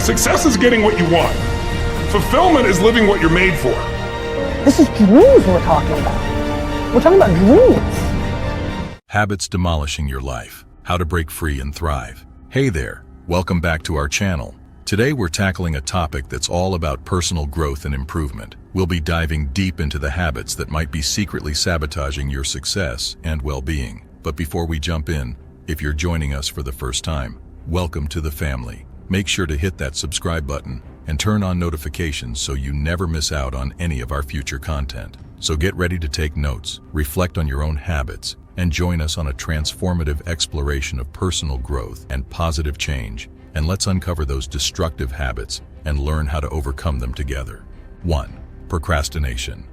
Success is getting what you want. Fulfillment is living what you're made for. This is dreams we're talking about. We're talking about dreams. Habits demolishing your life. How to break free and thrive. Hey there, welcome back to our channel. Today we're tackling a topic that's all about personal growth and improvement. We'll be diving deep into the habits that might be secretly sabotaging your success and well-being. But before we jump in, if you're joining us for the first time, welcome to the family. Make sure to hit that subscribe button and turn on notifications so you never miss out on any of our future content. So get ready to take notes, reflect on your own habits, and join us on a transformative exploration of personal growth and positive change. And let's uncover those destructive habits and learn how to overcome them together. 1. Procrastination.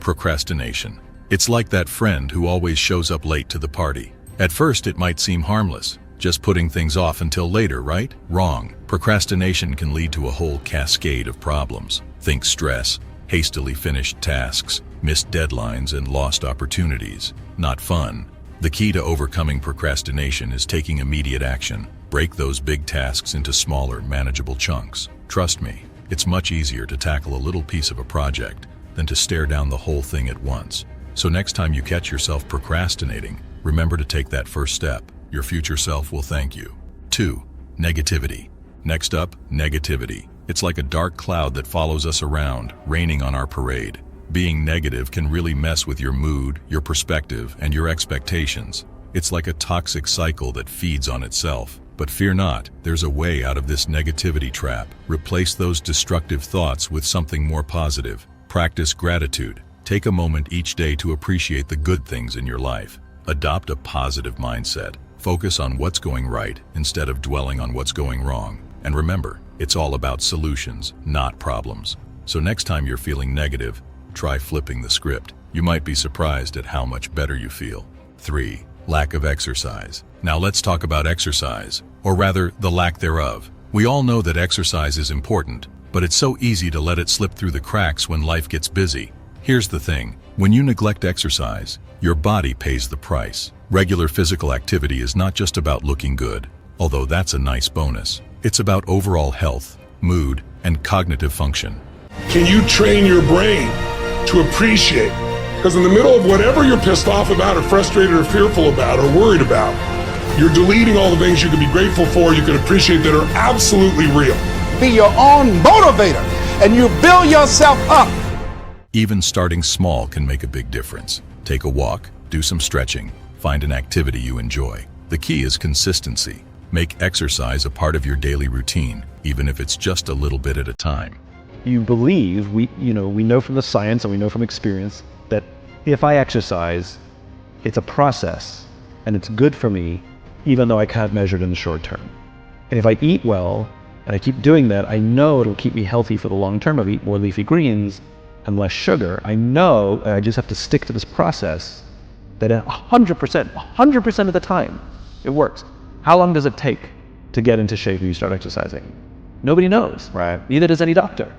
Procrastination. It's like that friend who always shows up late to the party. At first it might seem harmless, just putting things off until later, right? Wrong. Procrastination can lead to a whole cascade of problems. Think stress, hastily finished tasks, missed deadlines, and lost opportunities. Not fun. The key to overcoming procrastination is taking immediate action. Break those big tasks into smaller, manageable chunks. Trust me, it's much easier to tackle a little piece of a project than to stare down the whole thing at once. So next time you catch yourself procrastinating, remember to take that first step. Your future self will thank you. 2. Negativity. Next up, negativity. It's like a dark cloud that follows us around, raining on our parade. Being negative can really mess with your mood, your perspective, and your expectations. It's like a toxic cycle that feeds on itself. But fear not, there's a way out of this negativity trap. Replace those destructive thoughts with something more positive. Practice gratitude. Take a moment each day to appreciate the good things in your life. Adopt a positive mindset. Focus on what's going right instead of dwelling on what's going wrong. And remember, it's all about solutions, not problems. So next time you're feeling negative, try flipping the script. You might be surprised at how much better you feel. 3. Lack of exercise. Now let's talk about exercise, or rather, the lack thereof. We all know that exercise is important, but it's so easy to let it slip through the cracks when life gets busy. Here's the thing, when you neglect exercise, your body pays the price. Regular physical activity is not just about looking good, although that's a nice bonus. It's about overall health, mood, and cognitive function. Can you train your brain to appreciate? Because in the middle of whatever you're pissed off about or frustrated or fearful about or worried about, you're deleting all the things you can be grateful for, you can appreciate that are absolutely real. Be your own motivator, and you build yourself up. Even starting small can make a big difference. Take a walk, do some stretching, find an activity you enjoy. The key is consistency. Make exercise a part of your daily routine, even if it's just a little bit at a time. You believe, we know from the science and we know from experience that if I exercise, it's a process and it's good for me, even though I can't measure it in the short term. And if I eat well and I keep doing that, I know it'll keep me healthy for the long term. I'll eat more leafy greens and less sugar. I know I just have to stick to this process that 100% of the time it works. How long does it take to get into shape when you start exercising? Nobody knows. Right. Neither does any doctor.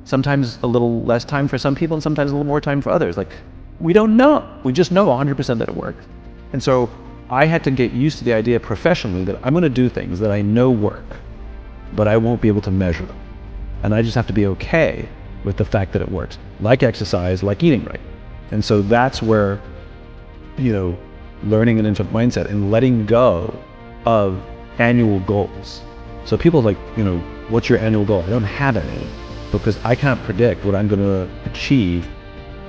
Sometimes a little less time for some people and sometimes a little more time for others. We don't know. We just know 100% that it works. And so I had to get used to the idea professionally that I'm going to do things that I know work, but I won't be able to measure them. And I just have to be okay with the fact that it works. Like exercise, like eating right. And so that's where, learning an infant mindset and letting go of annual goals. So people what's your annual goal? I don't have any because I can't predict what I'm going to achieve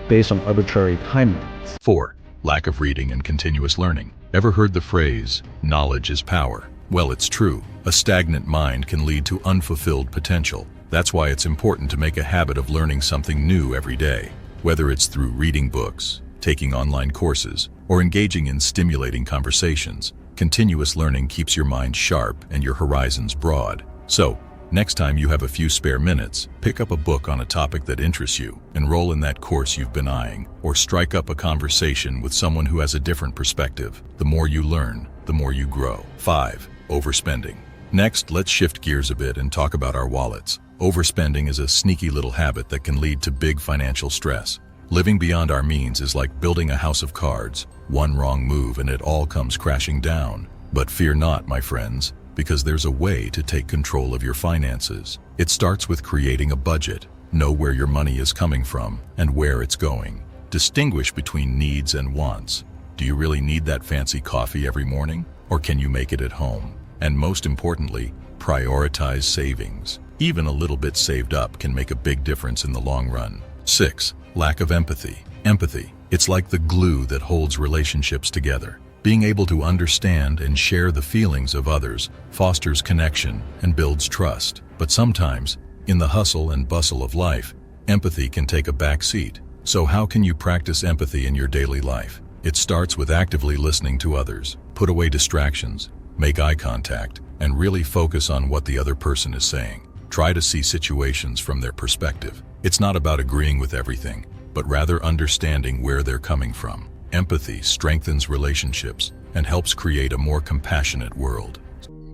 based on arbitrary timelines. 4. Lack of reading and continuous learning. Ever heard the phrase, knowledge is power? Well, it's true. A stagnant mind can lead to unfulfilled potential. That's why it's important to make a habit of learning something new every day. Whether it's through reading books, taking online courses, or engaging in stimulating conversations, continuous learning keeps your mind sharp and your horizons broad. So, next time you have a few spare minutes, pick up a book on a topic that interests you, enroll in that course you've been eyeing, or strike up a conversation with someone who has a different perspective. The more you learn, the more you grow. 5. Overspending. Next, let's shift gears a bit and talk about our wallets. Overspending is a sneaky little habit that can lead to big financial stress. Living beyond our means is like building a house of cards. One wrong move and it all comes crashing down. But fear not, my friends. because there's a way to take control of your finances. It starts with creating a budget. Know where your money is coming from and where it's going. Distinguish between needs and wants. Do you really need that fancy coffee every morning, or can you make it at home? And most importantly, prioritize savings. Even a little bit saved up can make a big difference in the long run. 6. Lack of empathy. Empathy, it's like the glue that holds relationships together. Being able to understand and share the feelings of others fosters connection and builds trust. But sometimes, in the hustle and bustle of life, empathy can take a back seat. So how can you practice empathy in your daily life? It starts with actively listening to others. Put away distractions, make eye contact, and really focus on what the other person is saying. Try to see situations from their perspective. It's not about agreeing with everything, but rather understanding where they're coming from. Empathy strengthens relationships and helps create a more compassionate world.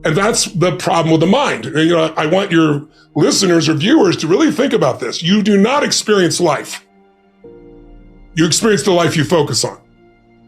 And that's the problem with the mind. I want your listeners or viewers to really think about this. You do not experience life. You experience the life you focus on.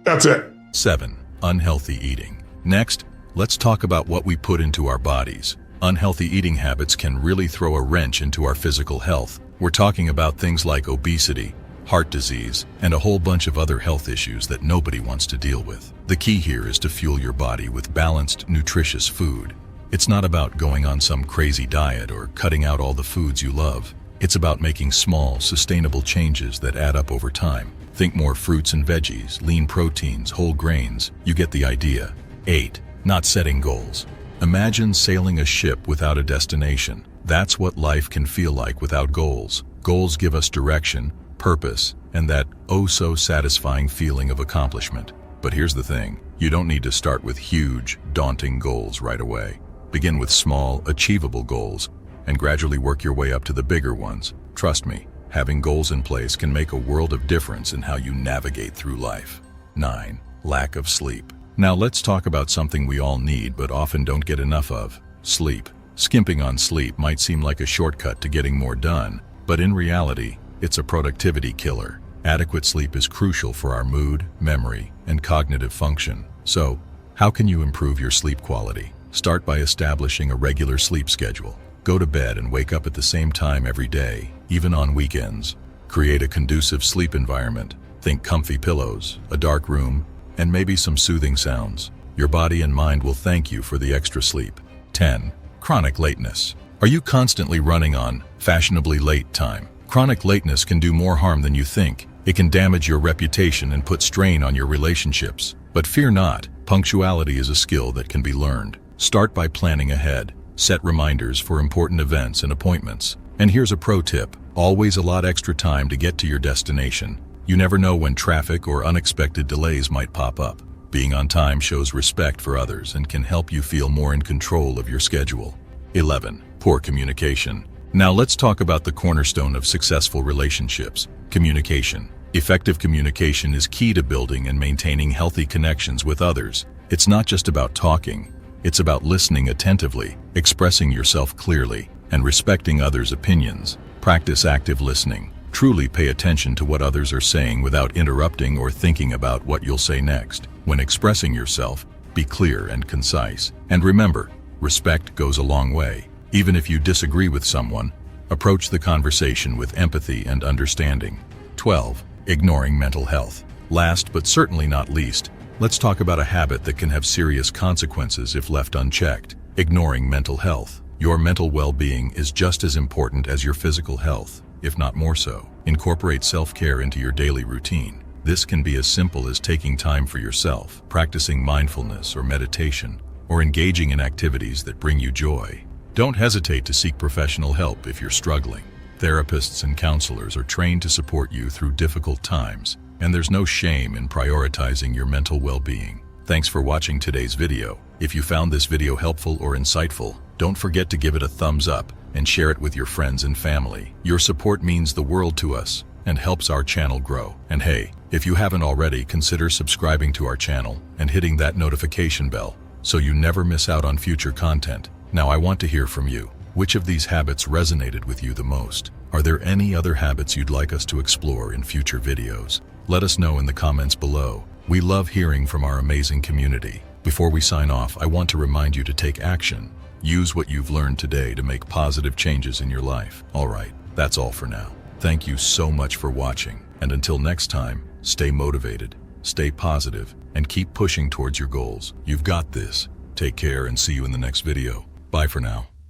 That's it. 7. Unhealthy eating. Next, let's talk about what we put into our bodies. Unhealthy eating habits can really throw a wrench into our physical health. We're talking about things like obesity, heart disease, and a whole bunch of other health issues that nobody wants to deal with. The key here is to fuel your body with balanced, nutritious food. It's not about going on some crazy diet or cutting out all the foods you love. It's about making small, sustainable changes that add up over time. Think more fruits and veggies, lean proteins, whole grains. You get the idea. 8. Not setting goals. Imagine sailing a ship without a destination. That's what life can feel like without goals. Goals give us direction, purpose, and that oh-so-satisfying feeling of accomplishment. But here's the thing, you don't need to start with huge, daunting goals right away. Begin with small, achievable goals, and gradually work your way up to the bigger ones. Trust me, having goals in place can make a world of difference in how you navigate through life. 9. Lack of sleep. Now let's talk about something we all need but often don't get enough of: sleep. Skimping on sleep might seem like a shortcut to getting more done, but in reality, it's a productivity killer. Adequate sleep is crucial for our mood, memory, and cognitive function. So, how can you improve your sleep quality? Start by establishing a regular sleep schedule. Go to bed and wake up at the same time every day, even on weekends. Create a conducive sleep environment. Think comfy pillows, a dark room, and maybe some soothing sounds. Your body and mind will thank you for the extra sleep. 10. Chronic lateness. Are you constantly running on fashionably late time? Chronic lateness can do more harm than you think. It can damage your reputation and put strain on your relationships. But fear not, punctuality is a skill that can be learned. Start by planning ahead. Set reminders for important events and appointments. And here's a pro tip: always allot extra time to get to your destination. You never know when traffic or unexpected delays might pop up. Being on time shows respect for others and can help you feel more in control of your schedule. 11. Poor communication. Now let's talk about the cornerstone of successful relationships: communication. Effective communication is key to building and maintaining healthy connections with others. It's not just about talking. It's about listening attentively, expressing yourself clearly, and respecting others' opinions. Practice active listening. Truly pay attention to what others are saying without interrupting or thinking about what you'll say next. When expressing yourself, be clear and concise. And remember, respect goes a long way. Even if you disagree with someone, approach the conversation with empathy and understanding. 12. Ignoring mental health. Last but certainly not least, let's talk about a habit that can have serious consequences if left unchecked: ignoring mental health. Your mental well-being is just as important as your physical health, if not more so. Incorporate self-care into your daily routine. This can be as simple as taking time for yourself, practicing mindfulness or meditation, or engaging in activities that bring you joy. Don't hesitate to seek professional help if you're struggling. Therapists and counselors are trained to support you through difficult times, and there's no shame in prioritizing your mental well-being. Thanks for watching today's video. If you found this video helpful or insightful, don't forget to give it a thumbs up and share it with your friends and family. Your support means the world to us and helps our channel grow. And hey, if you haven't already, consider subscribing to our channel and hitting that notification bell so you never miss out on future content. Now I want to hear from you. Which of these habits resonated with you the most? Are there any other habits you'd like us to explore in future videos? Let us know in the comments below. We love hearing from our amazing community. Before we sign off, I want to remind you to take action. Use what you've learned today to make positive changes in your life. All right, that's all for now. Thank you so much for watching. And until next time, stay motivated, stay positive, and keep pushing towards your goals. You've got this. Take care and see you in the next video. Bye for now.